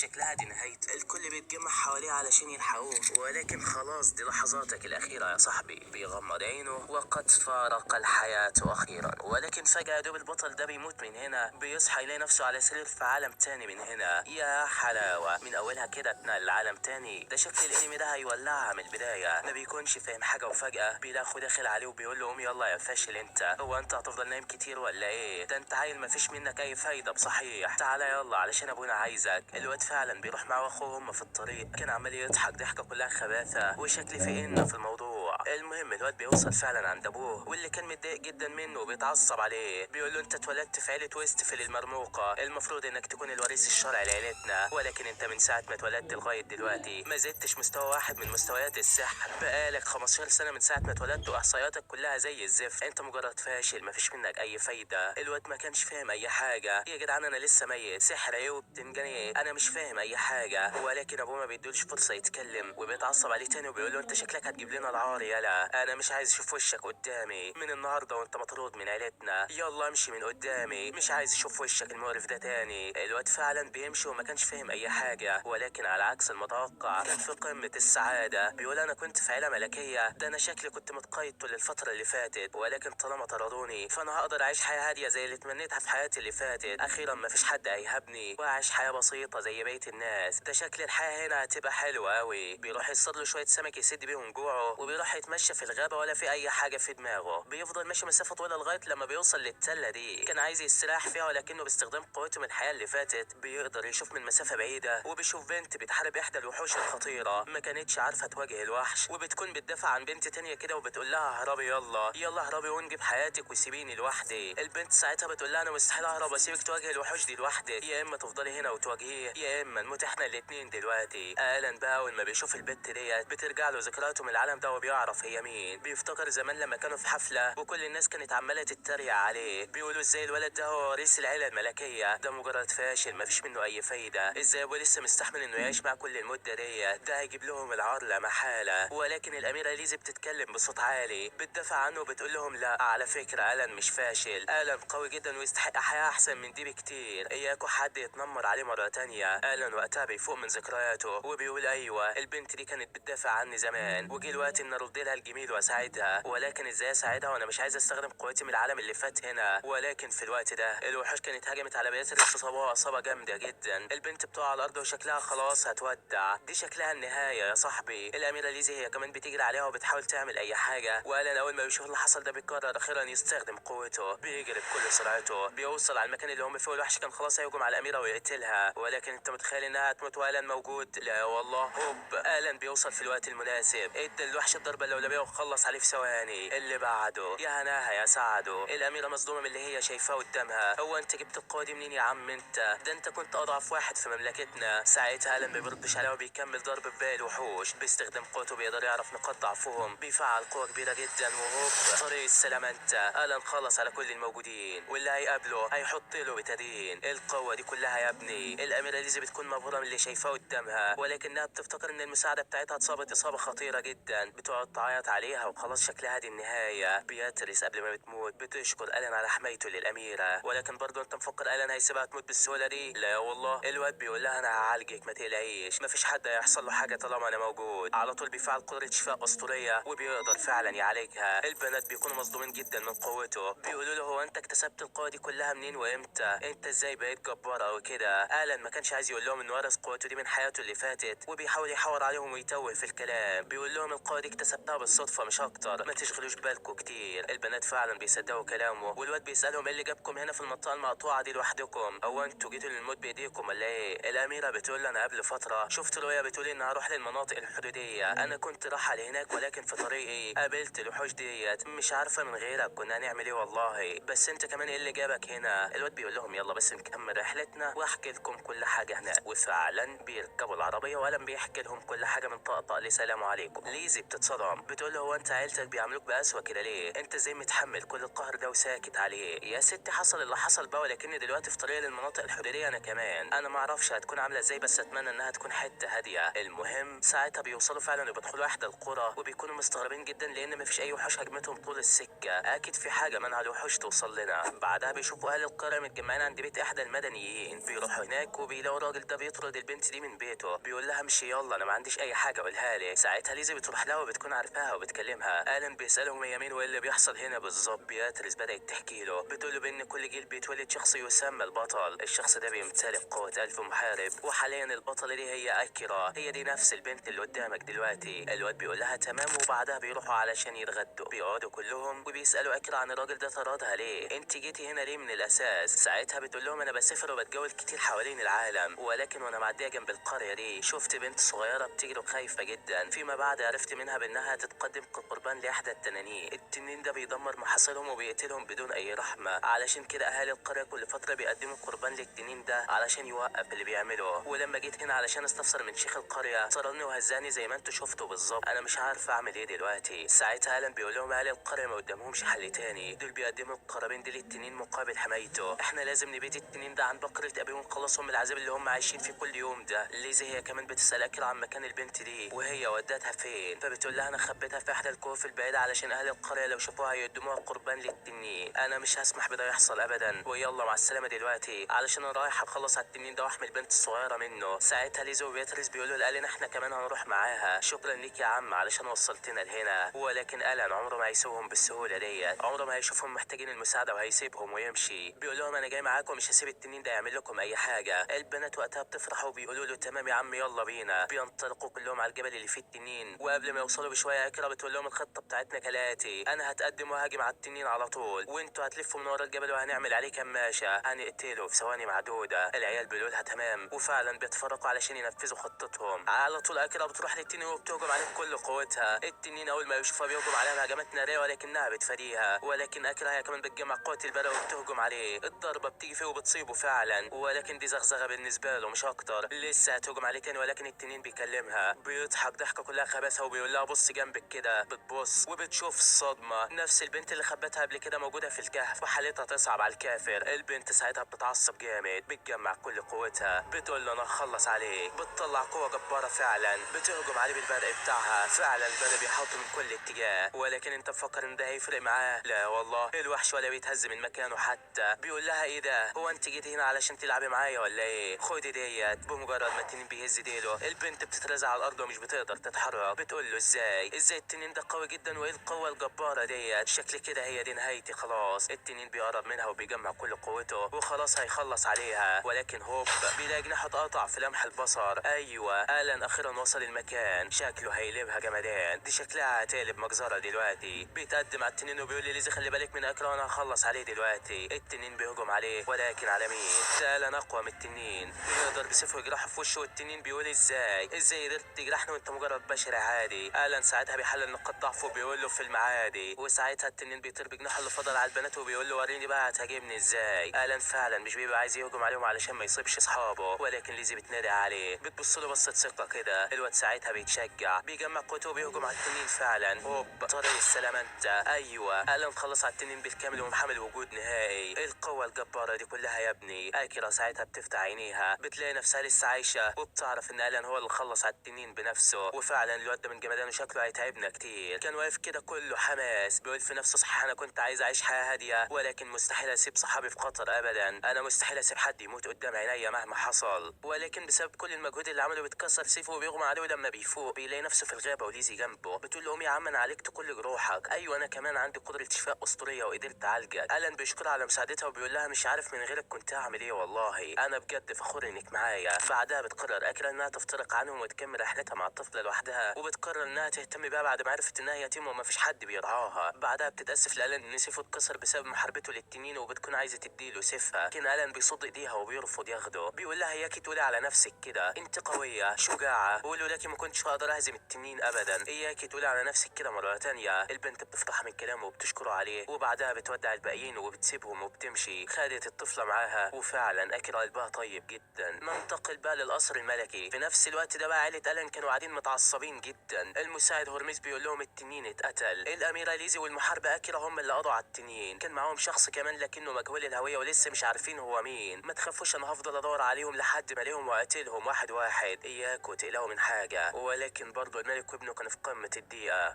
شكلها دي نهايته. الكل بيتجمع حواليه علشان يلحقوه، ولكن خلاص دي لحظاتك الأخيرة يا صاحبي. بيغمض عينه وقد فارق الحياة أخيرا. ولكن فجأة دوب البطل ده بيموت من هنا، بيصحى يلاقي نفسه على سرير في عالم تاني من هنا. يا حلاوة، من أولها كده اتنقل لعالم تاني. ده شكل الانمي ده هيولعها من البداية. ما بيكونش فاهم حاجة وفجأة بيلاقي اخوه داخل عليه وبيقول له قوم يلا يا فاشل انت، هو انت هتفضل نايم كتير ولا ايه؟ ده انت عيل مفيش منك اي فايدة بصحيح، تعالى يلا علشان ابونا عايزك. الواد فعلا بيروح مع اخوه هما في الطريق، كان عمال يضحك ضحكة كلها خباثة وشكل في ان في الموضوع. المهم الواد بيوصل فعلا عند ابوه، واللي كان متضايق جدا منه وبيتعصب عليه. بيقول له انت اتولدت في عيلة ويستفيل المرموقة، المفروض انك تكون الوريث الشرعي لعيلتنا، ولكن انت من ساعة ما اتولدت لغاية دلوقتي ما زدتش مستوى واحد من مستويات السحر. بقالك 15 سنة من ساعة ما اتولدت واحصائياتك كلها زي الزفت، انت مجرد فاشل مفيش منك اي فايدة. الواد ما كانش فاهم اي حاجة. يا جدعان انا لسه ميت، سحر ايه وبتنجان ايه؟ انا مش فاهم اي حاجة. ولكن ابوه ما بيدولش فرصة يتكلم وبيتعصب عليه تاني وبيقول له انت شكلك هتجيب لنا العار يالا، انا مش عايز اشوف وشك قدامي من النهارده وانت مطرود من عيلتنا، يلا امشي من قدامي، مش عايز اشوف وشك المقرف ده تاني. الواد فعلا بيمشي وما كانش فاهم اي حاجة، ولكن على عكس المتوقع كان في قمة السعادة. بيقول انا كنت في عيلة ملكية، ده انا شكلي كنت متقيد طول الفترة اللي فاتت، ولكن طالما طردوني فانا هقدر اعيش حياة هادية زي اللي تمنيتها في حياتي اللي فاتت. اخيرا مفيش حد هيهابني واعيش حياة بسيطة زي بقية الناس. ده شكل الحياة هنا هتبقى حلوة اوي. بيروح يصطاد له شوية سمك يسد بيهم جوعه، وبيروح يتمشى في الغابة ولا في اي حاجة في دماغه. بيفضل ماشي مسافة طويلة لغاية لما بيوصل للتلة دي، كان عايز يستريح فيها ولكنه باستخدام قوته من الحياة اللي فاتت بيقدر يشوف من مسافة بعيدة، وبيشوف بنت بتحارب احدى الوحوش الخطيرة. ما كانتش عارفة تواجه الوحش، وبتكون بتدافع عن بنت تانية كده وبتقول لها اهربي يلا يلا اهربي وانجي بحياتك وسيبيني لوحدي. البنت ساعتها بتقول لها انا مستحيل اهرب واسيبك تواجه الوحوش دي لوحدك، يا اما تفضلي هنا وتواجهيه يا اما نموت احنا الاتنين دلوقتي. الان بقى اول ما بيشوف البنت ديت بترجع له ذكرياته من العالم ده وبيعرف هي مين. بيفتكر زمان لما كانوا في حفلة وكل الناس كانت عمالة تتريق عليه، بيقولوا ازاي الولد ده هو وريث العيلة الملكية، ده مجرد فاشل مفيش منه اي فايدة، ازاي ابوه لسه مستحمل انه يعيش مع كل المدة ديت، ده هيجيب لهم العار لا محالة. ولكن الاميرة ليزي بتتكلم بصوت عالي بتدافع عنه وبتقول لهم لا على فكرة الان مش فاشل، الان قوي جدا ويستحق حياة احسن من دي بكتير، اياكوا حد يتنمر عليه مرة تانية. الان وقتها بيفوق من ذكرياته وبيقول ايوه البنت دي كانت بتدافع عني زمان، وجه الوقت ان ارد لها الجميل واساعدها. ولكن ازاي اساعدها وانا مش عايز استخدم قوتي من العالم اللي فات هنا؟ ولكن في الوقت ده الوحوش كانت هجمت على بياتريس وصابوها اصابة جامدة جدا. البنت بتقع على الارض وشكلها خلاص هتودع، دي شكلها النهاية يا صاحبي. الاميرة ليزي هي كمان بتجري عليها وبتحاول تعمل اي حاجة، والان اول ما بيشوف اللي حصل ده بيقرر اخيرا يستخدم قوته، بيجري بكل سرعته بيوصل على المكان اللي هم فيه. الوحش كان خلاص هيهجم على الاميرة ويقتلها، ولكن انت متخيل انها هتموت والان موجود؟ لا والله. هوب الان بيوصل في الوقت المناسب، ادى الوحش الضربة اللولبية وخلص عليه في ثواني. اللي بعده يا هناها يا سعده، الاميرة مصدومة من اللي هي شايفاه قدامها. هو انت جبت القوة دي منين يا عم انت؟ ده انت كنت اضعف واحد في مملكتنا. ساعتها الان ما بيردش عليها وبيكمل ضرب بباقي الوحوش، باستخدام قوته بيقدر يعرف نقاط ضعفهم، بيفعل قوة كبيرة جدا. وهوب طريق السلامة انت. الان خلص على كل الموجودين، واللي هيقابله هيحط له بتدين. القوة دي كلها يا ابني الاميرة ليزي بتكون مبهورة من اللي شايفاه قدامها، ولكنها بتفتكر ان المساعدة بتاعتها اتصابت اصابة خطيرة جدا. بتقعد تعيط عليها وخلاص شكلها دي النهاية. بياتريس قبل ما بتموت بتشكر الان على حمايته للاميرة، ولكن برضه انت مفكر الان هيسيبها تموت بالسهولة دي؟ لا والله. الواد بيقول لها انا هعالجك ما تقلقيش، مفيش حد هيحصل له حاجة طالما انا موجود. على طول بيفعل قدرة شفاء اسطورية وبيقدر فعلا يعالجها. البنات بيكونوا مصدومين جدا من قوته، بيقولوا له هو انت اكتسبت القوة دي كلها منين وامتى؟ انت ازاي بقيت جبارة وكده؟ الان ما كانش عايز يقول لهم انه ورث قوته دي من حياته اللي فاتت، وبيحاول يحاور عليهم ويتوه في الكلام. بيقول لهم القوة دي اكتسبتها بالصدفة مش اكتر، ما تشغلوش بالكم كتير. البنات فعلا بيصدقوا كلامه، والواد بيسألهم ايه اللي جابكم هنا في المنطقة المقطوعة دي لوحدكم؟ هو انتوا جيتوا للموت بايديكم ولا ايه؟ الاميرة بتقول انا قبل فترة شفت رؤيا بتقول اني هروح للمناطق الحدودية، انا كنت رايحة لهناك ولكن في طريقي قابلت الوحوش ديت، مش عارفة من غيرك كنا هنعمل ايه والله. بس انت كمان ايه اللي جابك هنا؟ الواد بيقول لهم يلا بس نكمل رحلتنا واحكي لكم كل حاجة هناك. وفعلا بيركبوا العربية وقلم بيحكي لهم كل حاجة من طقطق لسلام عليكم. ليزي بتتصدم احترام. بتقول له هو انت عيلتك بيعاملوك بقسوه كده ليه؟ انت ازاي متحمل كل القهر ده وساكت عليه؟ يا ستي حصل اللي حصل بقى، ولكني دلوقتي في طريق للمناطق الحدوديه انا كمان. انا ما اعرفش هتكون عامله ازاي، بس اتمنى انها تكون حته هاديه. المهم ساعتها بيوصلوا فعلا وبيدخلوا احدى القرى، وبيكونوا مستغربين جدا لان مفيش اي وحوش هجمتهم طول السكه. اكيد في حاجه منع الوحوش توصل لنا. بعدها بيشوفوا اهل القريه متجمعين عند بيت احدى المدنيين. بيروحوا هناك وبيلاقوا الراجل ده بيطرد البنت دي من بيته. بيقول لها امشي يلا، انا ما عنديش اي حاجه اقولها لك. ساعتها ليزي بتروح لها وبتكون عارفاها وبتكلمها. الان بيسالهم هي مين وايه اللي بيحصل هنا بالظبط. بياتريس بدات تحكي له، بتقول له بان كل جيل بيتولد شخص يسمى البطل. الشخص ده بيمتلك قوه 1000 محارب، وحاليا البطله دي هي اكيرا. هي دي نفس البنت اللي قدامك دلوقتي. الواد بيقول لها تمام، وبعدها بيروحوا علشان يتغدوا. بيقعدوا كلهم وبيسالوا اكيرا عن الراجل ده طردها ليه، انت جيتي هنا ليه من الاساس؟ ساعتها بتقول لهم انا بسافر وبتجول كتير حوالين العالم، ولكن وانا معديه جنب القريه دي شفت بنت صغيره بتجري وخايفه جدا. فيما بعد عرفت منها بانها تتقدم كقربان لاحدى التنانين. التنين ده بيدمر محاصيلهم وبيقتلهم بدون اي رحمه. علشان كده اهالي القريه كل فتره بيقدموا قربان للتنين ده علشان يوقف اللي بيعمله. ولما جيت هنا علشان استفسر من شيخ القريه طردني وهزاني زي ما انتوا شفتوا بالظبط. انا مش عارف اعمل ايه دلوقتي. ساعتها الان بيقول لهم اهالي القريه ما قدامهمش حل تاني، دول بيقدموا القرابين دي للتنين مقابل حمايته. احنا لازم نبيد التنين ده عن بقرة ابي ونخلصهم من العذاب اللي هم عايشين فيه كل يوم ده. ليزي هي كمان بتسال اكيرا عن مكان البنت دي وهي ودتها فين، فبتقول لها انا خبيتها في احدى الكهوف البعيده علشان اهل القريه لو شافوها يقدموها قربان للتنين. انا مش هسمح بده يحصل ابدا، ويلا مع السلامه دلوقتي علشان انا رايح اخلص على التنين ده واحمي البنت الصغيره منه. ساعتها ليزي وبياتريس بيقولوا لالين احنا كمان هنروح معاها. شكرا ليك يا عم علشان وصلتنا لهنا. ولكن الان عمره ما هيسيبهم بالسهوله ديت، عمره ما هيشوفهم محتاجين المساعده وهيسيبهم ويمشي. بيقول لهم انا جاي معاكم، مش هسيب التنين ده يعمل لكم اي حاجه. البنات وقتها بتفرح وبيقولوا له تمام يا عم يلا بينا. بينطلقوا كلهم على الجبل اللي فيه التنين، وقبل ما يوصلوا بشويه اكيرا بتقول لهم الخطه بتاعتنا كالاتي، انا هتقدم وهاجم على التنين على طول، وانتوا هتلفوا من ورا الجبل وهنعمل عليه كماشه هنقتله في ثواني معدوده. العيال بيقولوا لها تمام، وفعلا بيتفرقوا علشان ينفذوا خطتهم. على طول اكيرا بتروح للتنين وبتهجم عليه بكل قوتها. التنين اول ما يشوفها بيهجم عليها هجمات ناريه ولكنها بتفاديها. ولكن اكيرا هي كمان بتجمع قوه البرق وبتهجم عليه. الضربه بتيجي فيه وبتصيبه فعلا، ولكن دي زغزغه بالنسبه له مش اكتر. لسه هتهجم عليه تاني ولكن التنين بيكلمها، بيضحك ضحكه كلها خباثه وبيقول لها بص جنبك كده. بتبص وبتشوف الصدمه، نفس البنت اللي خبتها قبل كده موجوده في الكهف وحالتها تصعب على الكافر. البنت ساعتها بتتعصب جامد، بتجمع كل قوتها، بتقول له انا هخلص عليك. بتطلع قوه جباره فعلا، بتهجم عليه بالبرق بتاعها. فعلا البرق بيحاطه من كل اتجاه، ولكن انت مفكر ان ده هيفرق معاه؟ لا والله، الوحش ولا بيتهز من مكانه حتى. بيقول لها ايه ده، هو انت جيتي هنا علشان تلعبي معايا ولا ايه؟ خدي ديت. بمجرد ما التنين بيهز ديله البنت بتترزع على الارض ومش بتقدر تتحرك. بتقول له ازاي التنين ده قوي جدا، وايه القوه الجباره ديت؟ شكل كده هي دي نهايتي خلاص. التنين بيقرب منها وبيجمع كل قوته وخلاص هيخلص عليها، ولكن هوب بيلاقي جناحه اتقطع في لمح البصر. ايوه الان اخيرا وصل المكان، شكله هيقلبها جمدان. دي شكلها هتقلب مجزره دلوقتي. بيتقدم على التنين وبيقول لي ليزي خلي بالك من اكرا وانا هخلص عليه دلوقتي. التنين بيهجم عليه ولكن على مين؟ ده الان اقوى من التنين، بيقدر بسيفه يجرحه في وشه. والتنين بيقول ازاي قدرت تجرحني وانت مجرد بشر عادي؟ الان ساعتها بيحلل نقاط ضعفه وبيقول له فيلم عادي. وساعتها التنين بيطير بجناحه اللي فضل على البنات وبيقول له وريني بقى هتهاجمني ازاي. الان فعلا مش بيبقى عايز يهجم عليهم علشان ما يصيبش اصحابه، ولكن ليزي بتنادي عليه، بتبص له بصه ثقه كده. الواد ساعتها بيتشجع، بيجمع قوته وبيهجم على التنين فعلا. هوب طريق السلام انت. ايوه الان خلص على التنين بالكامل ومحامل وجود نهائي. القوه الجباره دي كلها يا ابني. اكيرا ساعتها بتفتح عينيها، بتلاقي نفسها لسه عايشه، وبتعرف ان الان هو اللي خلص على التنين بنفسه. وفعلا الواد ده من جمدانه شكله هيتعبنا كتير. كان واقف كده كله حماس، بيقول في نفسه صح انا كنت عايز اعيش حياه هاديه، ولكن مستحيل اسيب صحابي في خطر ابدا. انا مستحيل اسيب حد يموت قدام عينيا مهما حصل. ولكن بسبب كل المجهود اللي عمله بيتكسر سيفه وبيغمى عليه، ولما بيفوق بيلاقي نفسه في الغابه وليزي جنبه. بتقول له قوم يا عم انا عالجت كل جروحك. ايوه انا كمان عندي قدره شفاء اسطوريه وقدرت اعالجك. الان بيشكرها على مساعدتها وبيقول لها مش عارف من غيرك كنت هعمل ايه، والله انا بجد فخور انك معايا. بعدها بتقرر اكيرا انها تفترق عنهم وتكمل رحلتها مع الطفله لوحدها، وبتقرر انها تهتم بيها بعد ما عرفت انها يتيمه ومفيش حد بيرعاها. بعدها بتتاسف لالان ان سيفه اتكسر بسبب محاربته للتنين، وبتكون عايزه تديله سيفها، لكن الان بيصد ايديها وبيرفض ياخده. بيقول لها اياكي تقولي على نفسك كده، انت قويه شجاعه، بقول لك ما كنتش هقدر اهزم التنين ابدا. اياكي تقولي على نفسك كده مره تانية. البنت بتفرح من كلامه وبتشكره عليه، وبعدها بتودع الباقيين وبتسيبهم وبتمشي. خدت الطفله معاها، وفعلا اكيرا قلبها طيب جدا. ننتقل بقى للقصر الملكي. في نفس الوقت ده بقى عيله الان كانوا قاعدين متعصبين جدا. المساعد المساعد هورميز بيقول لهم التنين اتقتل. الاميرة ليزي والمحاربة اكيرا هم اللي قضوا على التنين. كان معاهم شخص كمان لكنه مجهول الهوية ولسه مش عارفين هو مين. ما تخافوش انا هفضل ادور عليهم لحد ما الاقيهم واقتلهم واحد واحد. اياكوا تقلقوا من حاجة. ولكن برضه الملك وابنه كانوا في قمة الضيقة.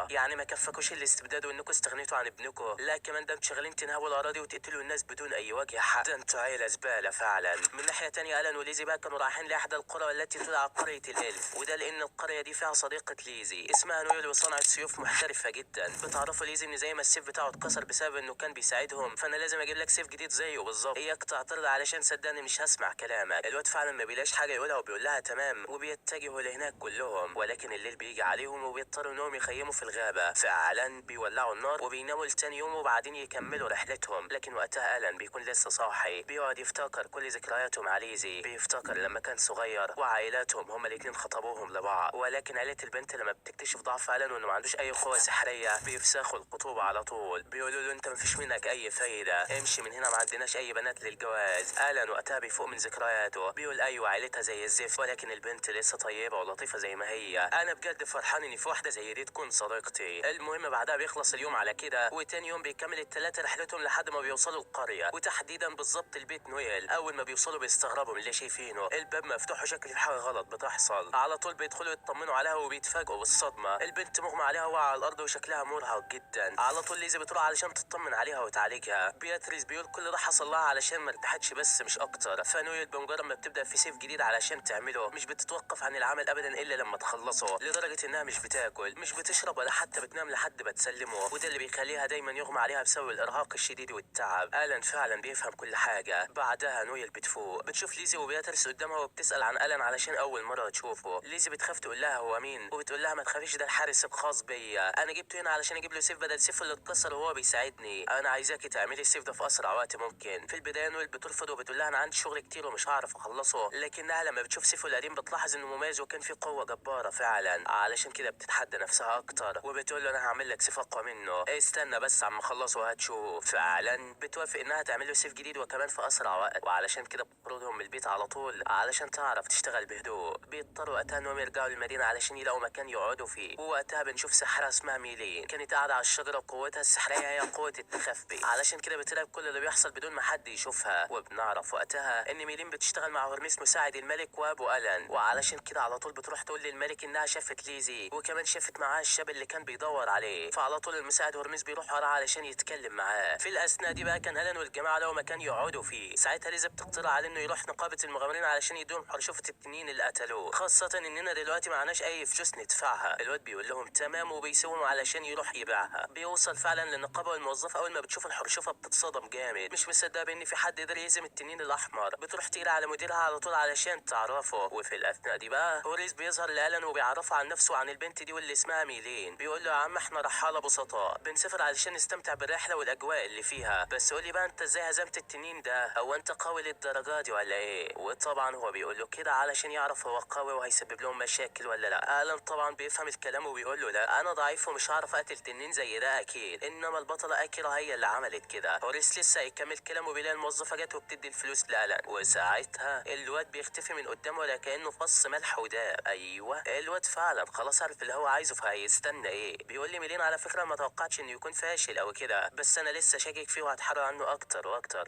يعني ما كفكوش الاستبداد وانكم استغنيتوا عن ابنكم، لا كمان ده انتوا شغالين تنهبوا الاراضي وتقتلوا الناس بدون اي وجه حق. ده انتوا عيلة زبالة فعلا. من ناحية تانية ألان وليزي بقى كانوا رايحين لاحدى القرى التي تدعى قرية الالف، وده لان القرية دي فيها صديقة ليزي اسمها نويل وصنعت سيوف محترفة جدا. بتعرفوا ليزي ان زي ما السيف بتاعه اتكسر بسبب انه كان بيساعدهم، فانا لازم اجيب لك سيف جديد زيه بالظبط. اياك تعترض علشان صدقني مش هسمع كلامك. الواد فعلا ما بيلاقيش حاجة يقولها وبيقول لها تمام، وبيتجهوا لهناك كلهم. ولكن الليل بيجي عليهم وبيضطروا انهم يخيموا في الغابة. فعلا بيولعوا النار وبيناموا لتاني يوم وبعدين يكملوا رحلتهم. لكن وقتها ألان بيكون لسه صاحي، بيقعد يفتكر كل ذكرياته مع ليزي. بيفتكر لما كان صغير وعائلاتهم هما الاتنين خطبوهم لبعض. ولكن عيلة البنت لما بتكتشف ضعف ألان وانه ما عندوش اي قوة سحرية بيفسخوا الخطوبة على طول. بيقولوا له انت مفيش منك اي فايدة، امشي من هنا، ما عندناش اي بنات للجواز. ألان وقتها بيفوق من ذكرياته، بيقول ايوه عيلتها زي الزفت ولكن البنت لسه طيبة ولطيفة زي ما هي. انا بجد فرحان ان في واحدة زي دي تكون صديقتي. المهم بعدها بيخلص اليوم على كده، وتاني يوم بيكمل التلاتة رحلتهم لحد ما بيوصلوا القرية، وتحديدا بالظبط البيت نويل. اول ما بيوصلوا بيستغربوا من اللي شايفينه، الباب مفتوح وشكل في حاجة غلط بتحصل. على طول بيدخلوا يطمنوا عليها وبيتفاجئوا بالصدمة. البنت مغمى عليها وقع على الارض وشكلها مرهق جدا. على طول ليزي بتروح علشان تطمن عليها وتعالجها. بياتريس بيقول كل ده حصل لها علشان ما ارتاحتش بس مش اكتر. فنويل بمجرد ما بتبدا في سيف جديد علشان تعمله مش بتتوقف عن العمل ابدا الا لما تخلصه، لدرجه انها مش بتاكل مش بتشرب ولا حتى بتنام لحد ما تسلمه. وده اللي بيخليها دايما يغمى عليها بسبب الارهاق الشديد والتعب. ألان فعلا بيفهم كل حاجه. بعدها نويل بتفوق، بتشوف ليزي وبياتريس قدامها وبتسال عن ألان علشان اول مره تشوفه. ليزي بتخاف تقول لها هو مين، وبتقول لها ما تخافيش ده الحارس الخاص بيا، انا جبته هنا علشان اجيب له سيف بدل سيفه اللي اتكسر وهو بيساعدني. انا عايزاكي تعملي السيف ده في اسرع وقت ممكن. في البدايه نويل بترفض وبتقول لها انا عندي شغل كتير ومش هعرف اخلصه، لكنها لما بتشوف سيفه القديم بتلاحظ انه مميز وكان فيه قوه جباره فعلا. علشان كده بتتحدى نفسها اكتر وبتقول له انا هعمل لك سيف اقوى منه، استنى بس عم اخلصه وهتشوف. فعلا بتوافق انها تعمل له سيف جديد وكمان في اسرع وقت. وعلشان كده بتطردهم من البيت على طول علشان تعرف تشتغل بهدوء. بيضطروا وقتها انهم يرجعوا للمدينه علشان يلاقوا مكان يقعدوا فيه. ووقتها بنشوف ساحره اسمها ميلين كانت قاعده على الشجره، وقوتها السحريه هي قوه التخفي. علشان كده بتراقب كل اللي بيحصل بدون ما حد يشوفها. وبنعرف وقتها ان ميلين بتشتغل مع هرميس مساعد الملك وابو ألان. وعلشان كده على طول بتروح تقول للملك انها شافت ليزي وكمان شافت معاه الشاب اللي كان بيدور عليه. فعلى طول المساعد هرميس بيروح وراه علشان يتكلم معاه. في الاثناء دي بقى كان ألان والجماعه لقوا مكان يقعدوا فيه. ساعتها ليزا بتقترح عليه انه يروح نقابه المغامرين علشان يدوهم حرشفه التنين اللي قتلوه، خاصه اننا دلوقتي معناش اي فلوس ندفعها. الواد بيقول لهم تمام وبيسوهم علشان يروح يبيعها. بيوصل فعلا للنقابه والموظفه اول ما بتشوف الحرشفه بتتصدم جامد، مش مصدقه بان في حد قدر يهزم التنين الاحمر. بتروح تجري على مديرها على طول علشان تعرفه. وفي الاثناء دي بقى هوريس بيظهر لألان وبيعرفه عن نفسه وعن البنت دي واللي اسمها ميلين. بيقول له يا عم احنا رحاله بسطاء بنسافر علشان نستمتع بالرحله والاجواء اللي فيها، بس قولي بقى انت ازاي هزمت التنين ده، هو انت قوي للدرجه دي ولا ايه؟ وطبعا هو بيقول له كده علشان يعرف هو قوي وهيسبب لهم مشاكل ولا لا. ألان طبعا بيفهم الكلام وبيقول له لا انا ضعيف ومش هعرف اقتل تنين زي ده اكيد، انما البطله اكيرا هي اللي عملت كده. هوريس لسه هيكمل كلامه بيلاقي الموظفه جت وبتدي الفلوس لألان، وساعتها الواد بيختفي من قدامه ولا كانه فص ملح وداب. ايوه الواد فعلا خلاص عارف اللي هو عايزه فهيستنى ايه. بيقول لي ميلين على فكره ما توقعتش انه يكون فاشل او كده، بس انا لسه شاكك فيه وهتحرى عنه اكتر واكتر.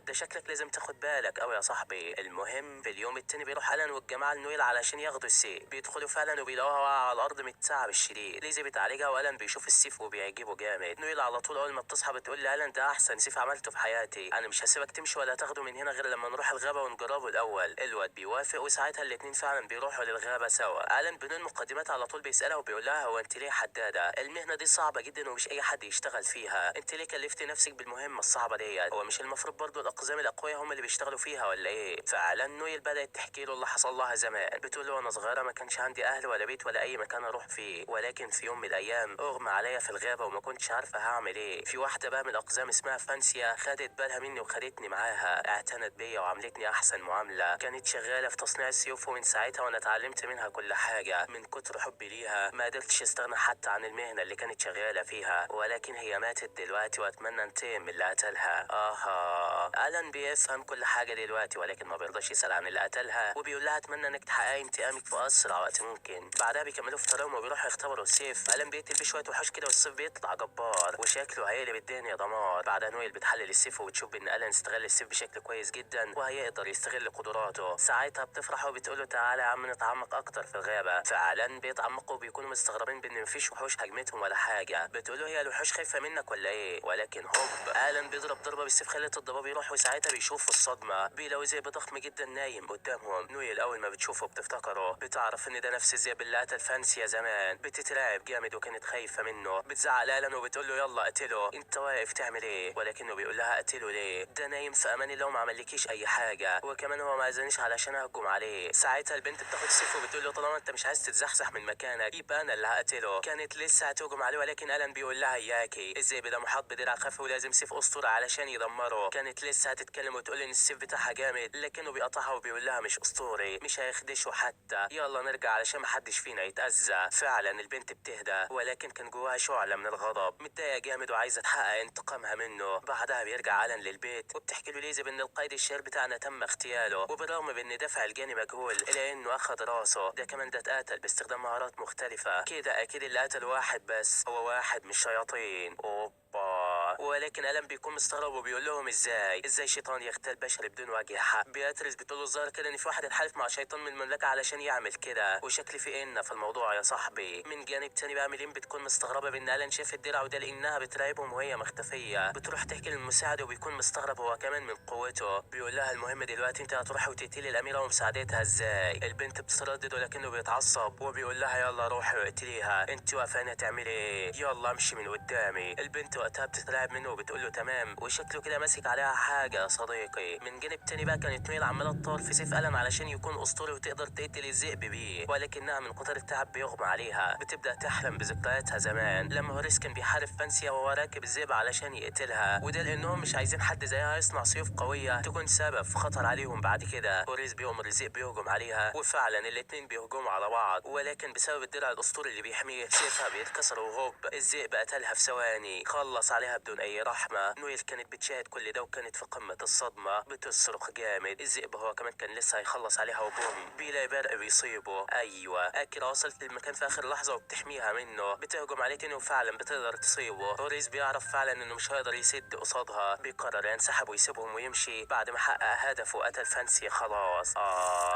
ده شكلك لازم تاخد بالك قوي يا صاحبي. المهم في اليوم التاني بيروح ألان والجماعه لنويل علشان ياخدوا السيف. بيدخلوا فعلا وبيلاقوها واقعه على الارض من التعب الشديد. ليزي بتعالجها وألان بيشوف السيف وبيعجبه جامد. نويل على طول اول ما بتصحى بتقول لألان ده احسن سيف عملته في حياتي، انا مش هسيبك تمشي ولا تاخده من هنا غير لما نروح الغابه ونجربه الاول. الواد بيوافق وساعتها الاتنين فعلا بيروحوا للغابه سوا. ألان بدون مقدمات على طول بيسالها وبيقول لها هو انت ليه حداده؟ المهنه دي صعبه جدا ومش اي حد يشتغل فيها، انت ليه كلفتي نفسك بالمهمه الصعبه ديت؟ هو مش المفروض برضو الاقزام الاقوياء هم اللي بيشتغلوا فيها ولا ايه؟ فعلا نويل بدات تحكي له اللي حصل لها زمان. بتقول له وانا صغيره ما كانش عندي اهل ولا بيت ولا اي مكان اروح فيه، ولكن في يوم من الايام اغمى عليا في الغابه وما كنتش عارفه هعمل ايه. في واحده بقى من الاقزام اسمها فانسيا خدت بالها مني وخدتني معاها، اعتنت بيا وعملتني احسن معامله. كانت شغاله في تصنيع السيوف ومن ساعتها وانا اتعلمت منها كل حاجه. من كتر حبي ليها ما قدرتش استغنى حتى عن المهنه اللي كانت شغاله فيها، ولكن هي ماتت دلوقتي واتمنى انتقم من اللي قتلها. ألان بيفهم كل حاجه دلوقتي ولكن ما بيرضاش يسال عن اللي قتلها، وبيقول لها اتمنى انك تحققي انتقامك في اسرع وقت ممكن. بعد بعدها بيكملوا في طريقهم وبيروحوا يختبروا السيف. ألان بيقتل بيه شويه وحوش كده والسيف بيطلع جبار وشكله هيقلب الدنيا دمار. بعدها نويل بتحلل السيف وبتشوف ان ألان استغل السيف بشكل كويس جدا وهيقدر يستغل قدراته. ساعتها بتفرح وبتقوله تعالى يا عم نتعمق اكتر في الغابه. فعلا بيتعمقوا وبيكونوا مستغربين بان مفيش وحوش هجمتهم ولا حاجه. بتقوله هي الوحوش خايفه منك ولا ايه؟ ولكن هوب ألان بيضرب ضربه بالسيف خلت الضباب يروح. وساعتها بيشوفوا الصدمه بيلاقوا ذئب ضخم جدا نايم قدامهم. نويل اول ما بتشوفه بتفتكره، بتعرف ان ده نفس الذئب اللي قتل فانسيا زمان. بتترعب جامد وكانت خايفه منه. بتزعق لألان وبتقول له يلا اقتله، انت واقف تعمل ايه؟ ولكنه بيقول لها اقتله ليه؟ ده نايم في امان الله وما عملكيش اي حاجه، وكمان هو ما اذانيش علشان اهجم عليه. ساعتها البنت بتاخد السيف وبتقول له طالما انت مش عايز تتزحزح من مكانك يبقى انا اللي هقتله. كانت لسه هتهجم عليه ولكن ألان بيقول لها اياكي، الذئب ده محاط بدرع خفي ولازم سيف اسطوره علشان يدمره. كانت لسه هتتكلم وتقول ان السيف بتاعها جامد لكنه بيقطعها وبيقول لها مش اسطوري، مش هيخدشه حتى، يلا نرجع علشان محدش فينا يتاذى. فعلا البنت بتهدى ولكن كان جواها شعله من الغضب، متضايقه جامد وعايزه تحقق انتقامها منه. بعدها بيرجع ألان للبيت وبتحكي له ليزي بان القائد الشهير بتاعنا تم اغتياله، وبالرغم من دافع الجاني مجهول الا انه اخذ راسه. ده كمان ده اتقتل باستخدام مهارات مختلفه كده، اكيد اللي قتل واحد بس هو واحد من الشياطين. ولكن ألان بيكون مستغرب وبيقول لهم ازاي شيطان يغتال بشر بدون وجه حق. بياتريس بتقول له الظاهر كده ان في واحد اتحالف مع شيطان من المملكه علشان يعمل كده، وشكل في ان في الموضوع يا صاحبي. من جانب تاني بقى ميلين بتكون مستغربه بان ألان شاف الدرع وده لانها بتراقبهم وهي مختفيه. بتروح تحكي للمساعد وبيكون مستغرب هو كمان من قوته. بيقول لها المهم دلوقتي انت هتروحي وتقتلي الاميره ومساعدتها ازاي؟ البنت بتتردد ولكنه بيتعصب وبيقول لها يلا روحي واقتليها، انت واقفه هنا تعملي ايه؟ يلا امشي من قدامي. البنت وقتها بتترعب منه وبتقول له تمام، وشكله كده ماسك عليها حاجه يا صديقي. من جانب تاني بقى كانت نويل عماله تطور في سيف ألان علشان يكون اسطوري وتقدر تقتل الذئب بيه، ولكنها من كتر التعب بيغمى عليها. بتبدا تحلم بذكرياتها زمان لما هوريس كان بيحارب فانسيا وهو راكب الذئب علشان يقتلها، وده لانهم مش عايزين حد زيها يصنع سيوف قويه تكون سبب في خطر عليهم بعد كده. هوريس بيؤمر الذئب بيهجم عليها وفعلا الاتنين بيهجموا على بعض، ولكن بسبب الدرع الاسطوري اللي بيحميه سيفها بيتكسر وهوب الذئب قتلها في ثواني، خلص عليها بدون اي رحمه. نويل كانت بتشاهد كل ده وكانت في قمه الصدمه، بتصرخ جامد. الذئب هو كمان كان لسه هيخلص عليها وبوم بيلاقي برق بيصيبه. ايوه اكيرا وصلت للمكان في اخر لحظه وبتحميها منه، بتهجم عليه تاني وفعلا بتقدر تصيبه. هوريس بيعرف فعلا انه مش هيقدر يسد قصادها، بيقرر ينسحب ويسيبهم ويمشي بعد ما حقق هدفه وقتل فانسي خلاص.